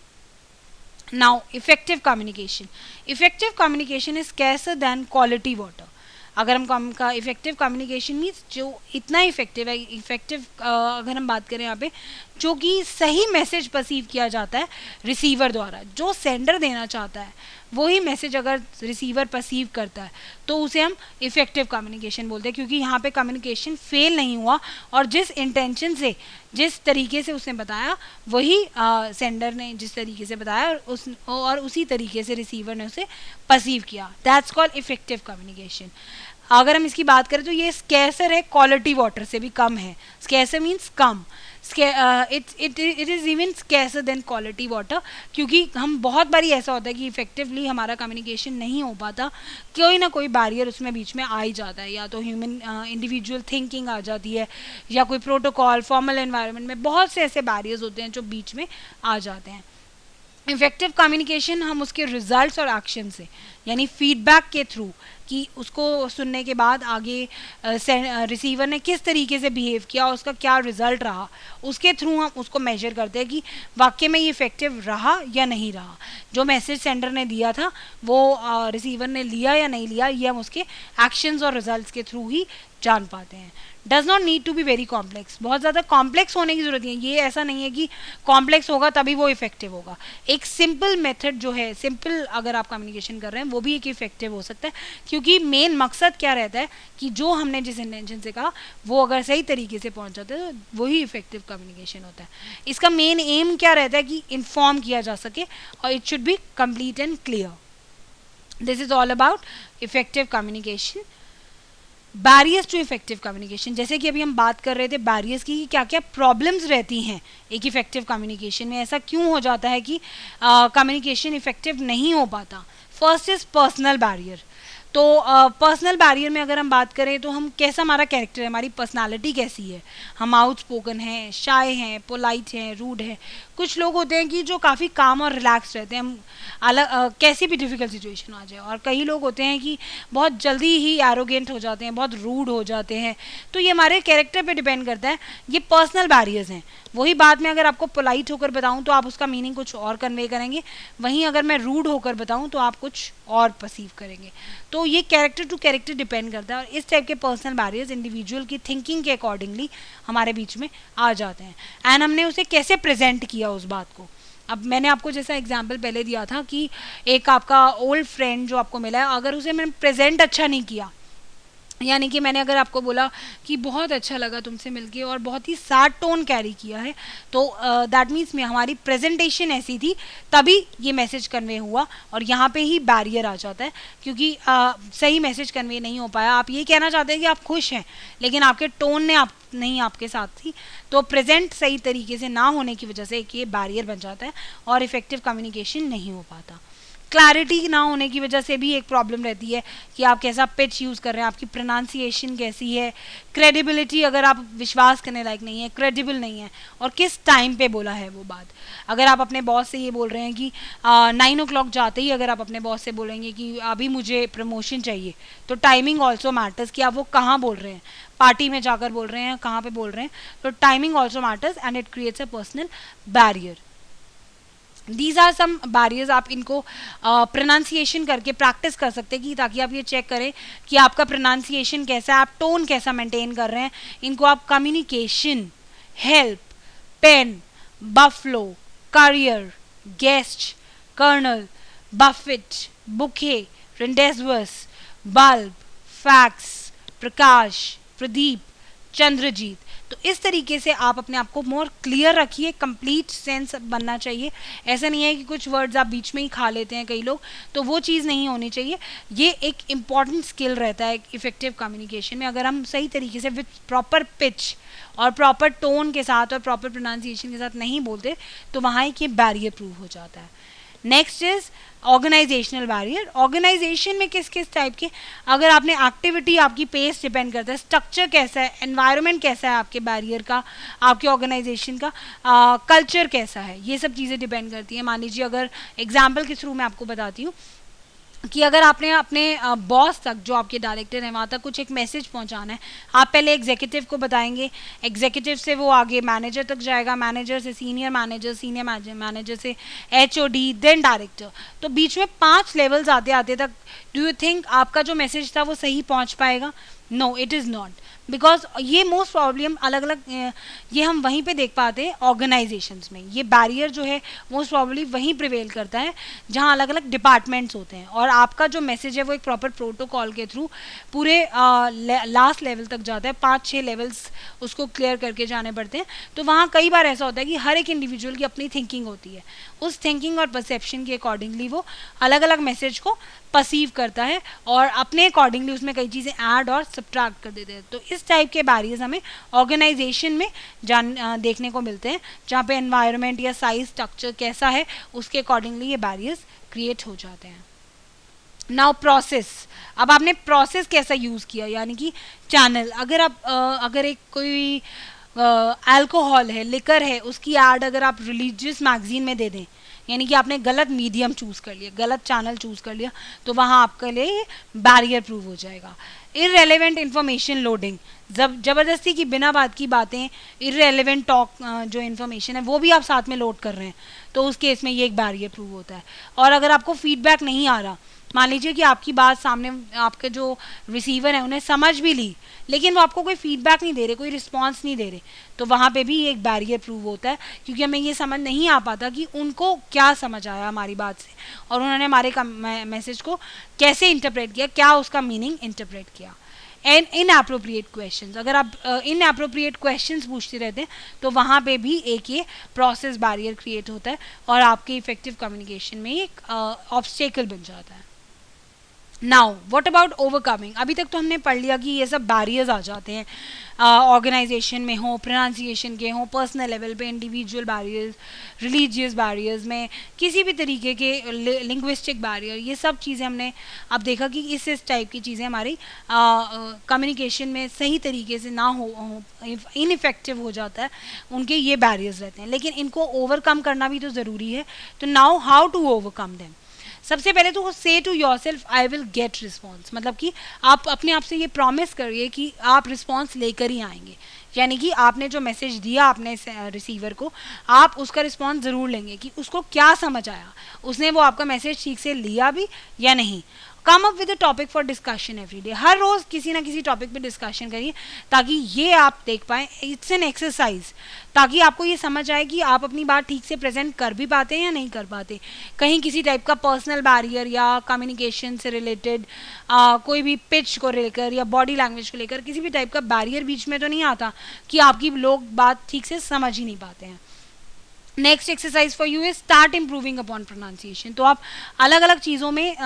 Now, effective communication. Effective communication is scarcer than quality water. अगर हम का इफेक्टिव कम्युनिकेशन मीन्स जो इतना इफेक्टिव है, इफेक्टिव अगर हम बात करें यहाँ पे, जो कि सही मैसेज परसीव किया जाता है रिसीवर द्वारा, जो सेंडर देना चाहता है वही मैसेज अगर रिसीवर परसीव करता है तो उसे हम इफेक्टिव कम्युनिकेशन बोलते हैं, क्योंकि यहाँ पे कम्युनिकेशन फेल नहीं हुआ और जिस इंटेंशन से, जिस तरीके से उसने बताया वही सेंडर ने जिस तरीके से बताया और उसी तरीके से रिसीवर ने उसे परसीव किया। That's called effective communication. अगर हम इसकी बात करें तो ये स्कैसर है, क्वालिटी वाटर से भी कम है। स्कैसर मीन्स कम, it is even scarcer than quality water, क्योंकि हम बहुत बारी ऐसा होता है कि इफेक्टिवली हमारा कम्युनिकेशन नहीं हो पाता, कोई ना कोई बैरियर उसमें बीच में आ ही जाता है, या तो ह्यूमन इंडिविजुअल थिंकिंग आ जाती है या कोई प्रोटोकॉल, फॉर्मल एनवायरनमेंट में बहुत से ऐसे बैरियर्स होते हैं जो बीच में आ जाते हैं। इफेक्टिव कम्युनिकेशन हम उसके रिजल्ट्स और एक्शन से, यानी फीडबैक के थ्रू कि उसको सुनने के बाद आगे रिसीवर ने किस तरीके से बिहेव किया, उसका क्या रिजल्ट रहा, उसके थ्रू हम उसको मेजर करते हैं कि वाकई में ये इफेक्टिव रहा या नहीं रहा। जो मैसेज सेंडर ने दिया था वो रिसीवर ने लिया या नहीं लिया, ये हम उसके एक्शंस और रिजल्ट्स के थ्रू ही जान पाते हैं। Does not need to be very complex, बहुत ज़्यादा कॉम्प्लेक्स होने की ज़रूरत नहीं है, ये ऐसा नहीं है कि कॉम्प्लेक्स होगा तभी वो इफेक्टिव होगा। एक सिंपल मेथड जो है, सिंपल अगर आप कम्युनिकेशन कर रहे हैं वो भी एक इफेक्टिव हो सकता है, क्योंकि मेन मकसद क्या रहता है कि जो हमने जिस इंटेंशन से कहा वो अगर सही तरीके से पहुंच जाता है तो वही इफेक्टिव कम्युनिकेशन होता है। इसका मेन एम क्या रहता है कि इन्फॉर्म किया जा सके और it should be complete and clear. This is all about effective communication. Barriers to effective communication, जैसे कि अभी हम बात कर रहे थे बैरियर्स की, क्या क्या प्रॉब्लम्स रहती हैं एक इफेक्टिव कम्युनिकेशन में, ऐसा क्यों हो जाता है कि कम्युनिकेशन इफेक्टिव नहीं हो पाता। First is personal barrier. तो पर्सनल बैरियर में अगर हम बात करें तो हम कैसा हमारा कैरेक्टर है, हमारी पर्सनालिटी कैसी है, हम आउटस्पोकन हैं, शाय हैं, पोलाइट हैं, रूड है। कुछ लोग होते हैं कि जो काफ़ी काम और रिलैक्स रहते हैं, हम अलग कैसी भी डिफ़िकल्ट सिचुएशन आ जाए, और कई लोग होते हैं कि बहुत जल्दी ही एरोगेंट हो जाते हैं, बहुत रूड हो जाते हैं। तो ये हमारे कैरेक्टर पे डिपेंड करता है। ये पर्सनल बैरियर्स हैं, वही बात मैं अगर आपको पोलाइट होकर बताऊं तो आप उसका मीनिंग कुछ और कन्वे करेंगे, वहीं अगर मैं रूड होकर बताऊं तो आप कुछ और परसीव करेंगे। तो ये कैरेक्टर टू कैरेक्टर डिपेंड करता है, और इस टाइप के पर्सनल बैरियर्स इंडिविजुअल की थिंकिंग के अकॉर्डिंगली हमारे बीच में आ जाते हैं, एंड हमने उसे कैसे प्रेजेंट किया उस बात को। अब मैंने आपको जैसा एग्जाम्पल पहले दिया था कि एक आपका ओल्ड फ्रेंड जो आपको मिला है, अगर उसे मैंने प्रेजेंट अच्छा नहीं किया, यानी कि मैंने अगर आपको बोला कि बहुत अच्छा लगा तुमसे मिलके और बहुत ही सैड टोन कैरी किया है, तो दैट मीन्स में हमारी प्रेजेंटेशन ऐसी थी, तभी ये मैसेज कन्वे हुआ, और यहाँ पे ही बैरियर आ जाता है, क्योंकि सही मैसेज कन्वे नहीं हो पाया। आप ये कहना चाहते हैं कि आप खुश हैं, लेकिन आपके टोन ने आप नहीं आपके साथ थी, तो प्रेजेंट सही तरीके से ना होने की वजह से एक ये बैरियर बन जाता है और इफेक्टिव कम्युनिकेशन नहीं हो पाता। क्लैरिटी ना होने की वजह से भी एक प्रॉब्लम रहती है कि आप कैसा पिच यूज़ कर रहे हैं, आपकी प्रोनाउंसिएशन कैसी है, क्रेडिबिलिटी, अगर आप विश्वास करने लायक नहीं है, क्रेडिबल नहीं है, और किस टाइम पे बोला है वो बात। अगर आप अपने बॉस से ये बोल रहे हैं कि 9 o'clock जाते ही अगर आप अपने बॉस से बोलेंगे कि अभी मुझे प्रमोशन चाहिए, तो टाइमिंग ऑल्सो मैटर्स कि आप वो कहाँ बोल रहे हैं, पार्टी में जाकर बोल रहे हैं, कहाँ पे बोल रहे हैं, तो timing also matters and it creates a personal barrier. These are some barriers, आप इनको प्रोनाउंसिएशन करके प्रैक्टिस कर सकते हैं कि ताकि आप ये चेक करें कि आपका प्रोनाउंसिएशन कैसा है, आप टोन कैसा मेंटेन कर रहे हैं। इनको आप communication, help, pain, buffalo, career, guest, colonel, buffet, bouquet, rendezvous, bulb, fax, Prakash, Pradeep, Chandrajit, तो इस तरीके से आप अपने आप को मोर क्लियर रखिए, कंप्लीट सेंस बनना चाहिए। ऐसा नहीं है कि कुछ वर्ड्स आप बीच में ही खा लेते हैं कई लोग, तो वो चीज़ नहीं होनी चाहिए। ये एक इम्पॉर्टेंट स्किल रहता है इफेक्टिव कम्युनिकेशन में। अगर हम सही तरीके से विथ प्रॉपर पिच और प्रॉपर टोन के साथ और प्रॉपर प्रोनाउंसिएशन के साथ नहीं बोलते, तो वहाँ एक ये बैरियर प्रूव हो जाता है। Next is organizational barrier. Organization में किस किस टाइप के, अगर आपने एक्टिविटी, आपकी पेस डिपेंड करता है, स्ट्रक्चर कैसा है, एनवायरनमेंट कैसा है आपके बैरियर का, आपके ऑर्गेनाइजेशन का कल्चर कैसा है, ये सब चीज़ें डिपेंड करती हैं। मान लीजिए अगर एग्जाम्पल के थ्रू मैं आपको बताती हूँ कि अगर आपने अपने बॉस तक, जो आपके डायरेक्टर हैं, वहाँ तक कुछ एक मैसेज पहुँचाना है, आप पहले एग्जीक्यूटिव को बताएंगे, एग्जीक्यूटिव से वो आगे मैनेजर तक जाएगा, मैनेजर से सीनियर मैनेजर, सीनियर मैनेजर से एचओडी, देन डायरेक्टर। तो बीच में 5 लेवल्स आते आते तक डू यू थिंक आपका जो मैसेज था वो सही पहुँच पाएगा? No, it is not, because ये मोस्ट प्रॉब्लम अलग अलग ये हम वहीं पे देख पाते हैं ऑर्गेनाइजेशंस में। ये बैरियर जो है मोस्ट प्रॉब्लली वहीं प्रिवेल करता है जहाँ अलग अलग डिपार्टमेंट्स होते हैं, और आपका जो मैसेज है वो एक प्रॉपर प्रोटोकॉल के थ्रू पूरे लास्ट लेवल तक जाता है। 5-6 लेवल्स उसको क्लियर करके जाने पड़ते हैं। तो वहाँ कई बार ऐसा होता है कि हर एक इंडिविजुअल की अपनी थिंकिंग होती है, उस थिंकिंग और परसेप्शन के अकॉर्डिंगली वो अलग अलग मैसेज को परसीव करता है और अपने अकॉर्डिंगली उसमें कई चीज़ें ऐड और सब्ट्रैक्ट कर देते हैं। तो इस टाइप के बैरियर्स हमें ऑर्गेनाइजेशन में देखने को मिलते हैं, जहाँ पे एनवायरनमेंट या साइज स्ट्रक्चर कैसा है उसके अकॉर्डिंगली ये बैरियर्स क्रिएट हो जाते हैं। नाउ प्रोसेस, अब आपने प्रोसेस कैसा यूज़ किया, यानी कि चैनल। अगर आप अगर एक कोई अल्कोहल है, लिकर है, उसकी ऐड अगर आप रिलीजियस मैगजीन में दे दें, यानी कि आपने गलत मीडियम चूज़ कर लिया, गलत चैनल चूज़ कर लिया, तो वहाँ आपके लिए बैरियर प्रूव हो जाएगा। इररेलेवेंट इन्फॉर्मेशन लोडिंग, जब ज़बरदस्ती की बिना बात की बातें, इररेलेवेंट टॉक जो इन्फॉर्मेशन है वो भी आप साथ में लोड कर रहे हैं, तो उस केस में ये एक बैरियर प्रूव होता है। और अगर आपको फीडबैक नहीं आ रहा, मान लीजिए कि आपकी बात सामने आपके जो रिसीवर हैं उन्हें समझ भी ली, लेकिन वो आपको कोई फीडबैक नहीं दे रहे, कोई रिस्पांस नहीं दे रहे, तो वहाँ पे भी एक बैरियर प्रूव होता है, क्योंकि हमें ये समझ नहीं आ पाता कि उनको क्या समझ आया हमारी बात से, और उन्होंने हमारे मैसेज को कैसे इंटरप्रेट किया, क्या उसका मीनिंग इंटरप्रेट किया। एंड इनएप्रोप्रिएट क्वेश्चंस, अगर आप इनएप्रोप्रिएट क्वेश्चंस पूछते रहते हैं, तो वहाँ पे भी एक ये प्रोसेस बैरियर क्रिएट होता है और आपके इफेक्टिव कम्युनिकेशन में एक ऑब्स्टेकल बन जाता है। Now what about overcoming. अभी तक तो हमने पढ़ लिया कि ये सब बैरियर्स आ जाते हैं, ऑर्गेनाइजेशन में हो, प्रोनाउंसिएशन के हो, पर्सनल लेवल पे इंडिविजुअल बैरियर्स, रिलीजियस बैरियर्स में, किसी भी तरीके के लिंग्विस्टिक बैरियर, ये सब चीज़ें हमने अब देखा कि इस टाइप की चीज़ें हमारी कम्युनिकेशन में सही तरीके से ना हो इनइफेक्टिव हो जाता है, उनके ये बैरियर्स रहते हैं, लेकिन इनको ओवरकम करना भी तो ज़रूरी है। तो now how to overcome them. सबसे पहले तो say to yourself I will get response, मतलब कि आप अपने आप से ये प्रॉमिस करिए कि आप रिस्पॉन्स लेकर ही आएंगे, यानी कि आपने जो मैसेज दिया आपने रिसीवर को, आप उसका रिस्पॉन्स ज़रूर लेंगे कि उसको क्या समझ आया, उसने वो आपका मैसेज ठीक से लिया भी या नहीं। Come up with a topic for discussion every day, हर रोज़ किसी ना किसी टॉपिक पे डिस्कशन करिए ताकि ये आप देख पाएँ, इट्स एन एक्सरसाइज, ताकि आपको ये समझ आए कि आप अपनी बात ठीक से प्रेजेंट कर भी पाते हैं या नहीं कर पाते, कहीं किसी टाइप का पर्सनल बैरियर या कम्युनिकेशन से रिलेटेड कोई भी पिच को लेकर या बॉडी लैंग्वेज को लेकर किसी भी टाइप का बैरियर बीच में तो नहीं आता कि आपकी लोग बात ठीक से समझ ही नहीं पाते हैं। Next exercise for you is start improving upon pronunciation. तो आप अलग अलग चीज़ों में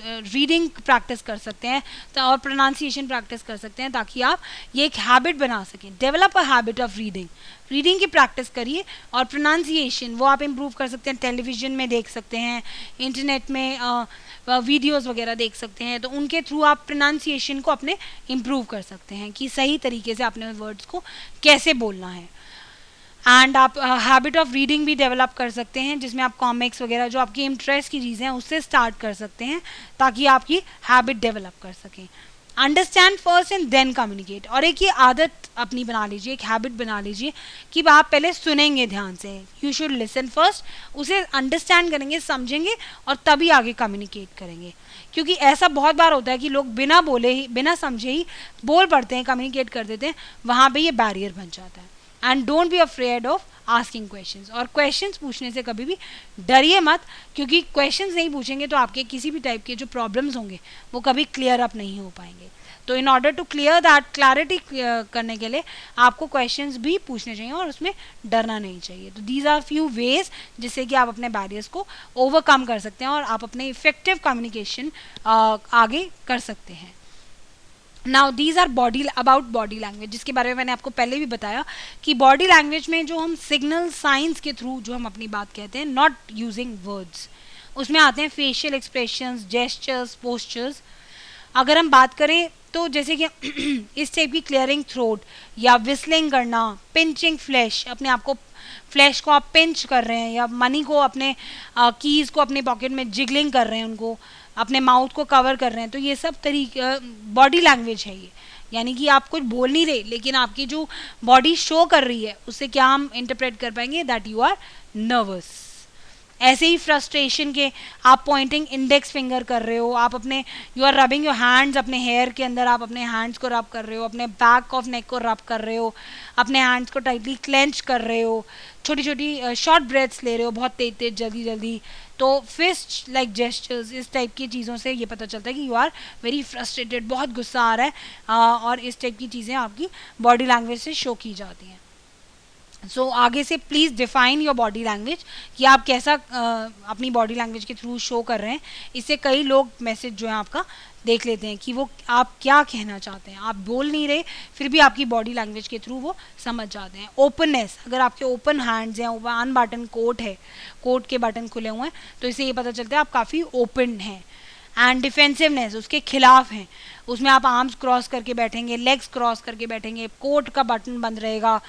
रीडिंग प्रैक्टिस कर सकते हैं और प्रोनाउंसिएशन प्रैक्टिस कर सकते हैं ताकि आप ये एक हैबिट बना सकें। Develop a habit of reading, reading की प्रैक्टिस करिए और प्रोनाउंसिएशन वो आप इम्प्रूव कर सकते हैं, टेलीविज़न में देख सकते हैं, इंटरनेट में वीडियोस वगैरह देख सकते हैं, तो उनके थ्रू आप प्रोनाउंसिएशन को अपने इम्प्रूव कर सकते हैं कि सही तरीके से अपने वर्ड्स को कैसे बोलना है। एंड आप हैबिट ऑफ रीडिंग भी डेवलप कर सकते हैं जिसमें आप कॉमिक्स वगैरह जो आपकी इंटरेस्ट की चीज़ें हैं उससे स्टार्ट कर सकते हैं ताकि आपकी हैबिट डेवलप कर सकें। Understand first and then communicate, और एक ये आदत अपनी बना लीजिए, एक हैबिट बना लीजिए कि आप पहले सुनेंगे ध्यान से, यू शुड लिसन फर्स्ट, उसे अंडरस्टैंड करेंगे, समझेंगे और तभी आगे कम्युनिकेट करेंगे। क्योंकि ऐसा बहुत बार होता है कि लोग बिना बोले ही बिना समझे ही बोल पड़ते हैं, कम्युनिकेट कर देते हैं, वहाँ पे ये बैरियर बन जाता है। And don't be afraid of asking questions, और क्वेश्चंस पूछने से कभी भी डरिए मत, क्योंकि क्वेश्चंस नहीं पूछेंगे तो आपके किसी भी टाइप के जो प्रॉब्लम्स होंगे वो कभी क्लियर अप नहीं हो पाएंगे। तो in order to clear that clarity करने के लिए आपको क्वेश्चंस भी पूछने चाहिए और उसमें डरना नहीं चाहिए। तो दीज आर फ्यू वेज जिससे कि आप अपने बैरियर्स को ओवरकम कर सकते हैं और आप अपने इफेक्टिव कम्युनिकेशन आगे कर सकते हैं। Now these are about body language, जिसके बारे में मैंने आपको पहले भी बताया कि बॉडी लैंग्वेज में जो हम सिग्नल साइंस के थ्रू जो हम अपनी बात कहते हैं, नॉट यूजिंग वर्ड्स, उसमें आते हैं फेशियल एक्सप्रेशंस, जेस्चर्स, पोस्चर्स। अगर हम बात करें तो जैसे कि इस टाइप की क्लियरिंग थ्रोट या विस्लिंग करना, पिंचिंग फ्लैश, अपने आप को फ्लैश को आप पिंच कर रहे हैं, या मनी को अपने कीज़ को अपने पॉकेट में जिगलिंग कर रहे हैं, उनको अपने माउथ को कवर कर रहे हैं, तो ये सब तरीके बॉडी लैंग्वेज है ये। यानी कि आप कुछ बोल नहीं रहे लेकिन आपकी जो बॉडी शो कर रही है उससे क्या हम इंटरप्रेट कर पाएंगे, दैट यू आर नर्वस। ऐसे ही फ्रस्ट्रेशन के आप पॉइंटिंग इंडेक्स फिंगर कर रहे हो, आप अपने you are rubbing your hands, अपने हेयर के अंदर आप अपने हैंड्स को रब कर रहे हो, अपने बैक ऑफ नेक को रब कर रहे हो, अपने हैंड्स को टाइटली क्लेंच कर रहे हो, छोटी छोटी शॉर्ट ब्रेथ्स ले रहे हो बहुत तेज तेज जल्दी जल्दी। तो फिस्ट लाइक जेस्चर्स, इस टाइप की चीज़ों से ये पता चलता है कि यू आर वेरी फ्रस्ट्रेटेड, बहुत गुस्सा आ रहा है, और इस टाइप की चीज़ें आपकी बॉडी लैंग्वेज से शो की जाती हैं। सो आगे से please define your body language कि आप कैसा अपनी बॉडी लैंग्वेज के थ्रू शो कर रहे हैं। इससे कई लोग मैसेज जो है आपका देख लेते हैं कि वो आप क्या कहना चाहते हैं, आप बोल नहीं रहे फिर भी आपकी बॉडी लैंग्वेज के थ्रू वो समझ जाते हैं। ओपननेस, अगर आपके ओपन हैंड्स हैं, अनबटन कोट है, कोट के बटन खुले हुए हैं, तो इससे ये पता चलता है आप काफ़ी ओपन हैं। एंड डिफेंसिवनेस, उसके खिलाफ हैं, उसमें आप आर्म्स क्रॉस करके बैठेंगे, लेग्स क्रॉस करके बैठेंगे, कोट का बटन बंद रहेगा,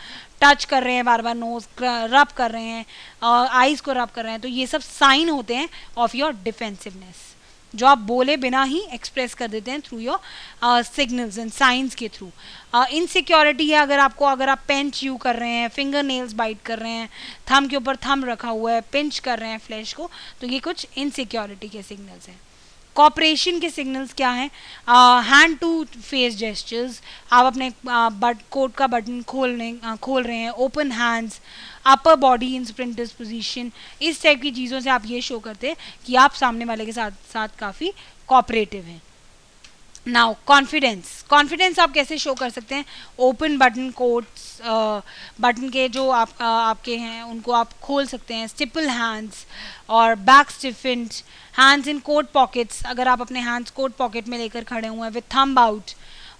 टच कर रहे हैं बार बार, नोज रब कर रहे हैं, आईज को रब कर रहे हैं, तो ये सब साइन होते हैं ऑफ योर डिफेंसिवनेस जो आप बोले बिना ही एक्सप्रेस कर देते हैं through your signals and science के थ्रू। इनसिक्योरिटी है, अगर आप पेन च्यू कर रहे हैं, फिंगर नेल्स बाइट कर रहे हैं, थंब के ऊपर थंब रखा हुआ है, पिंच कर रहे हैं फ्लैश को, तो ये कुछ इनसिक्योरिटी के सिग्नल्स हैं। कॉपरेशन के सिग्नल्स क्या हैं? हैंड टू फेस जेस्चर्स, आप अपने कोट का बटन खोल रहे हैं, open hands, upper body in sprinters position, इस टाइप की चीज़ों से आप ये शो करते हैं कि आप सामने वाले के साथ काफ़ी कॉपरेटिव हैं। नाउ कॉन्फिडेंस आप कैसे शो कर सकते हैं? ओपन बटन कोट्स, बटन के जो आपके हैं उनको आप खोल सकते हैं, स्टिपल हैंड्स और back stiffened, hands in coat pockets, अगर आप अपने हैंड्स कोट पॉकेट में लेकर खड़े हुए हैं विथ थंब आउट,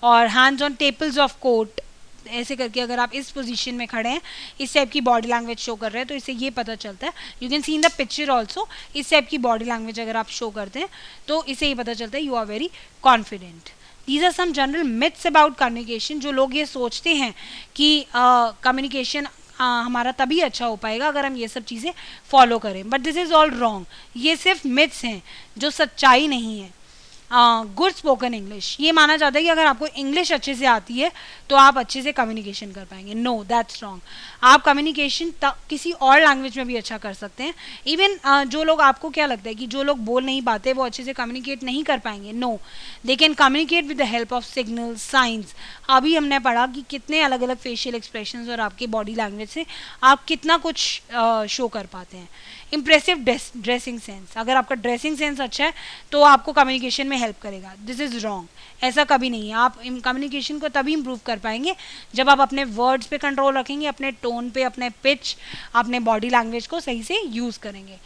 और hands on lapels of coat, ऐसे करके अगर आप इस पोजीशन में खड़े हैं, इस टाइप की बॉडी लैंग्वेज शो कर रहे हैं, तो इससे ये पता चलता है, you can see in the picture also, इस टाइप की बॉडी लैंग्वेज अगर आप शो करते हैं तो इससे ये पता चलता है you are very confident. These are some general myths about communication, जो लोग ये सोचते हैं कि कम्युनिकेशन हमारा तभी अच्छा हो पाएगा अगर हम ये सब चीज़ें फॉलो करें. But this is all wrong. ये सिर्फ मिथ्स हैं जो सच्चाई नहीं है. गुड स्पोकन इंग्लिश, ये माना जाता है कि अगर आपको इंग्लिश अच्छे से आती है तो आप अच्छे से कम्युनिकेशन कर पाएंगे. No, that's wrong. आप कम्युनिकेशन किसी और लैंग्वेज में भी अच्छा कर सकते हैं. इवन जो लोग, आपको क्या लगता है कि जो लोग बोल नहीं पाते वो अच्छे से कम्युनिकेट नहीं कर पाएंगे? No, they can communicate with the help of signals, signs. अभी हमने पढ़ा कि कितने अलग अलग फेशियल एक्सप्रेशंस और आपके बॉडी लैंग्वेज से आप कितना कुछ शो कर पाते हैं. इम्प्रेसिव ड्रेसिंग सेंस, अगर आपका ड्रेसिंग सेंस अच्छा है तो आपको कम्युनिकेशन में हेल्प करेगा. This is wrong. ऐसा कभी नहीं है. आप कम्युनिकेशन को तभी इम्प्रूव कर पाएंगे जब आप अपने वर्ड्स पे कंट्रोल रखेंगे, अपने टोन पे, अपने पिच, अपने बॉडी लैंग्वेज को सही से यूज़ करेंगे.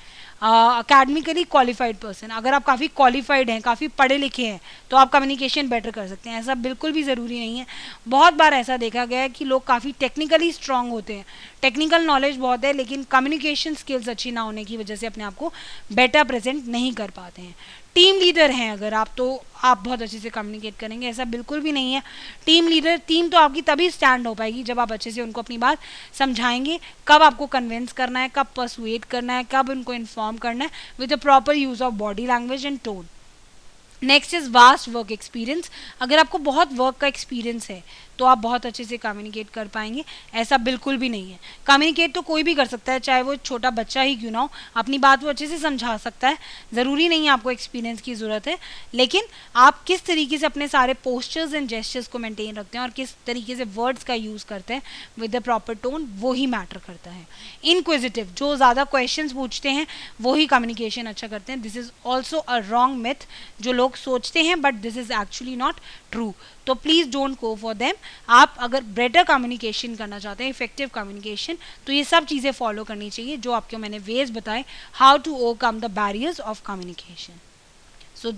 अकेडमिकली क्वालिफाइड पर्सन, अगर आप काफ़ी क्वालिफाइड हैं, काफ़ी पढ़े लिखे हैं तो आप कम्युनिकेशन बेटर कर सकते हैं. ऐसा बिल्कुल भी ज़रूरी नहीं है. बहुत बार ऐसा देखा गया है कि लोग काफ़ी टेक्निकली स्ट्रांग होते हैं, टेक्निकल नॉलेज बहुत है, लेकिन कम्युनिकेशन स्किल्स अच्छी ना होने की वजह से अपने आप को बेटर प्रेजेंट नहीं कर पाते हैं. टीम लीडर हैं अगर आप, तो आप बहुत अच्छे से कम्युनिकेट करेंगे. ऐसा बिल्कुल भी नहीं है. टीम लीडर, टीम तो आपकी तभी स्टैंड हो पाएगी जब आप अच्छे से उनको अपनी बात समझाएंगे, कब आपको कन्विंस करना है, कब पर्सुएट करना है, कब उनको इन्फॉर्म करना है, with the proper use of body language and tone. Next is vast work experience. अगर आपको बहुत वर्क का एक्सपीरियंस है तो आप बहुत अच्छे से कम्युनिकेट कर पाएंगे. ऐसा बिल्कुल भी नहीं है. कम्युनिकेट तो कोई भी कर सकता है, चाहे वो छोटा बच्चा ही क्यों ना हो. अपनी बात वो अच्छे से समझा सकता है. ज़रूरी नहीं है आपको एक्सपीरियंस की ज़रूरत है, लेकिन आप किस तरीके से अपने सारे पोस्चर्स एंड जेस्चर्स को मेंटेन रखते हैं और किस तरीके से वर्ड्स का यूज़ करते हैं विद द प्रॉपर टोन, वो ही मैटर करता है. इनक्विजिटिव, जो ज़्यादा क्वेश्चंस पूछते हैं वो ही कम्युनिकेशन अच्छा करते हैं. This is also a wrong myth. जो लोग सोचते हैं but this is actually not true. तो please don't go for them. आप अगर बेटर कम्युनिकेशन करना चाहते हैं, इफेक्टिव कम्युनिकेशन, तो ये सब चीज़ें फॉलो करनी चाहिए जो आपको मैंने वेज बताए, how to overcome the barriers of communication. So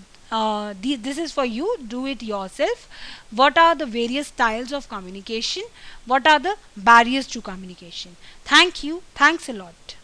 this is for you. Do it yourself. What are the various styles of communication? What are the barriers to communication? Thank you. Thanks a lot.